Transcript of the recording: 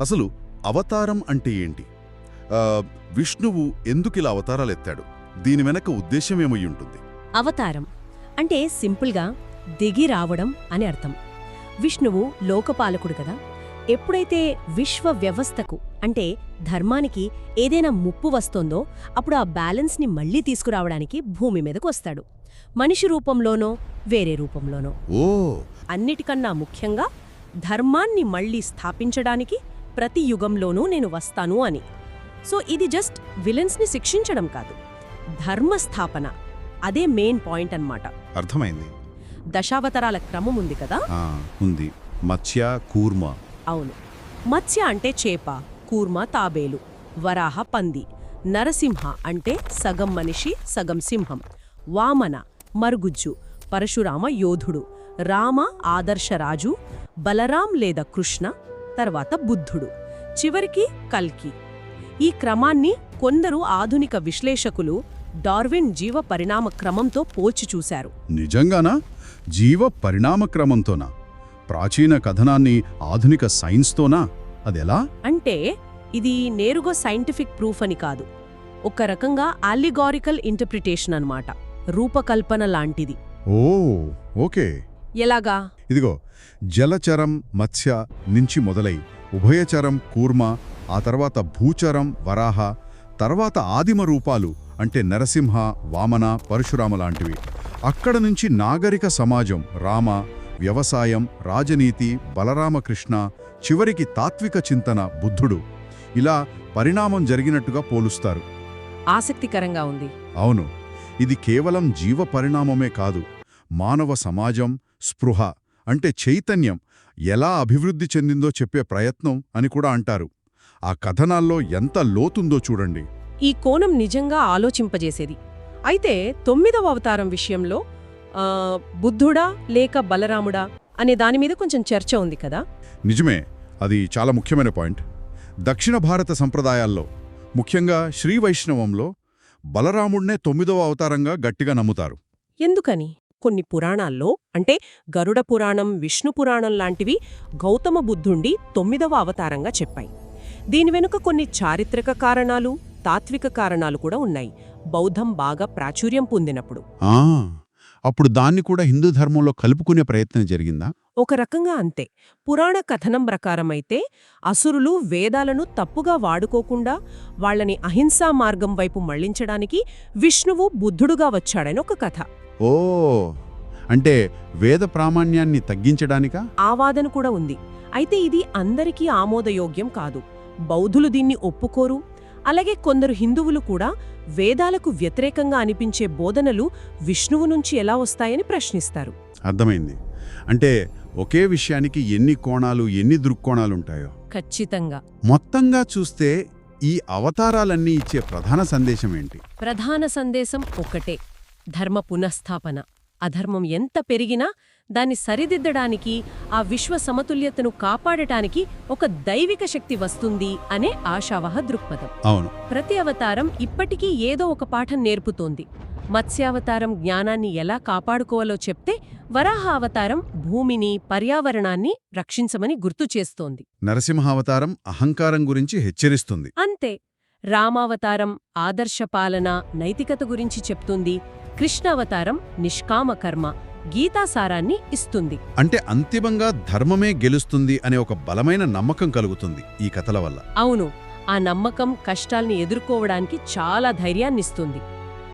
అసలు అవతారం అంటే ఏంటి? ఆ, విష్ణువు ఎందుకిలా అవతారాలెత్తాడు? దీని వెనక ఉద్దేశమేమై ఉంటుంది? అవతారం అంటే సింపుల్గా దిగి రావడం అని అర్థం. విష్ణువు లోకపాలకుడు కదా. ఎప్పుడైతే విశ్వ వ్యవస్థకు అంటే ధర్మానికి ఏదైనా ముప్పు వస్తోందో అప్పుడు ఆ బ్యాలెన్స్ని మళ్లీ తీసుకురావడానికి భూమి మీదకు వస్తాడు. మనిషి రూపంలోనో వేరే రూపంలోనో. ఓ అన్నిటికన్నా ముఖ్యంగా ధర్మాన్ని మళ్లీ స్థాపించడానికి ప్రతి యుగంలోనూ నేను వస్తాను అని. సో ఇది జస్ట్ విలన్స్ని శిక్షించడం కాదు, ధర్మస్థాపన. అదే మెయిన్ పాయింట్ అన్నమాట. అర్థమైంది. దశావతారాల క్రమం ఉంది కదా. ఉంది. మత్స్య, కూర్మ. అవును. మత్స్య అంటే చేప, కూర్మ తాబేలు, వరాహ పంది, నరసింహ అంటే సగం మనిషి సగం సింహం, వామన మరుగుజ్జు, పరశురామ యోధుడు, రామ ఆదర్శరాజు, బలరాం లేదా కృష్ణ, తర్వాత బుద్ధుడు, చివరికి కల్కి. ఈ క్రమాన్ని కొందరు ఆధునిక విశ్లేషకులు డార్విన్ జీవ పరిణామ క్రమంతో పోల్చి చూశారు. నిజంగానా? జీవ పరిణామ క్రమంతోనా? ప్రాచీన కథనాన్ని ఆధునిక సైన్స్తోనా? అదెలా? అంటే ఇది నేరుగా సైంటిఫిక్ ప్రూఫ్ అని కాదు, ఒక రకంగా అల్లిగారికల్ ఇంటర్ప్రిటేషన్ అన్నమాట, రూపకల్పన లాంటిది. ఓ ఓకే. ఎలాగా? ఇదిగో, జలచరం మత్స్య నుంచి మొదలై ఉభయచరం కూర్మ, ఆ తర్వాత భూచరం వరాహ, తర్వాత ఆదిమ రూపాలు అంటే నరసింహ, వామన, పరశురామ లాంటివి. అక్కడ నుంచి నాగరిక సమాజం రామ, వ్యవసాయం, రాజనీతి బలరామకృష్ణ, చివరికి తాత్విక చింతన బుద్ధుడు. ఇలా పరిణామం జరిగినట్టుగా పోలుస్తారు. ఆసక్తికరంగా ఉంది. అవును. ఇది కేవలం జీవ పరిణామమే కాదు, మానవ సమాజం స్పృహ అంటే చైతన్యం ఎలా అభివృద్ధి చెందిందో చెప్పే ప్రయత్నం అని కూడా అంటారు. ఆ కథనాల్లో ఎంత లోతుందో చూడండి. ఈ కోణం నిజంగా ఆలోచింపజేసేది. అయితే 9వ అవతారం విషయంలో బుద్ధుడా లేక బలరాముడా అనే దానిమీద కొంచెం చర్చ ఉంది కదా. నిజమే, అది చాలా ముఖ్యమైన పాయింట్. దక్షిణ భారత సంప్రదాయాల్లో, ముఖ్యంగా శ్రీవైష్ణవంలో బలరాముడినే 9వ అవతారంగా గట్టిగా నమ్ముతారు. ఎందుకని? కొన్ని పురాణాల్లో అంటే గరుడ పురాణం, విష్ణు పురాణం లాంటివి గౌతమ బుద్ధుండి 9వ అవతారంగా చెప్పాయి. దీని వెనుక కొన్ని చారిత్రక కారణాలు, తాత్విక కారణాలు కూడా ఉన్నాయి. బౌద్ధం బాగా ప్రాచుర్యం పొందినప్పుడు అప్పుడు దాన్ని కూడా హిందూ ధర్మంలో కలుపుకునే ప్రయత్నం జరిగిందా? ఒక రకంగా అంతే. పురాణ కథనం ప్రకారమైతే అసురులు వేదాలను తప్పుగా వాడుకోకుండా వాళ్లని అహింసా మార్గం వైపు మళ్లించడానికి విష్ణువు బుద్ధుడుగా వచ్చాడని ఒక కథ. ఓ, అంటే వేద ప్రామాణ్యాన్ని తగ్గించడానికా? ఆ వాదన కూడా ఉంది. అయితే ఇది అందరికీ ఆమోదయోగ్యం కాదు. బౌద్ధులు దీన్ని ఒప్పుకోరు. అలాగే కొందరు హిందువులు కూడా వేదాలకు వ్యతిరేకంగా అనిపించే బోధనలు విష్ణువు నుంచి ఎలా వస్తాయని ప్రశ్నిస్తారు. అర్థమైంది. అంటే ఒకే విషయానికి ఎన్ని కోణాలు, ఎన్ని దృక్కోణాలుంటాయో. ఖచ్చితంగా. మొత్తంగా చూస్తే ఈ అవతారాలన్నీ ఇచ్చే ప్రధాన సందేశం ఏంటి? ప్రధాన సందేశం ఒకటే, ధర్మ పునఃస్థాపన. అధర్మం ఎంత పెరిగినా దాన్ని సరిదిద్దడానికి, ఆ విశ్వ సమతుల్యతను కాపాడటానికి ఒక దైవిక శక్తి వస్తుంది అనే ఆశావహ దృక్పథం. అవును. ప్రతి అవతారం ఇప్పటికీ ఏదో ఒక పాఠం నేర్పుతోంది. మత్స్యావతారం జ్ఞానాన్ని ఎలా కాపాడుకోవాలో చెప్తే, వరాహ అవతారం భూమిని, పర్యావరణాన్ని రక్షించమని గుర్తు చేస్తోంది. నరసింహావతారం అహంకారం గురించి హెచ్చరిస్తుంది. అంతే. రామావతారం ఆదర్శపాలన, నైతికత గురించి చెప్తుంది. కృష్ణావతారం నిష్కామ కర్మ, గీతాసారాన్ని ఇస్తుంది. అంటే అంతిమంగా ధర్మమే గెలుస్తుంది అనే ఒక బలమైన నమ్మకం కలుగుతుంది ఈ కథల వల్ల. అవును. ఆ నమ్మకం కష్టాల్ని ఎదుర్కోవడానికి చాలా ధైర్యాన్నిస్తుంది.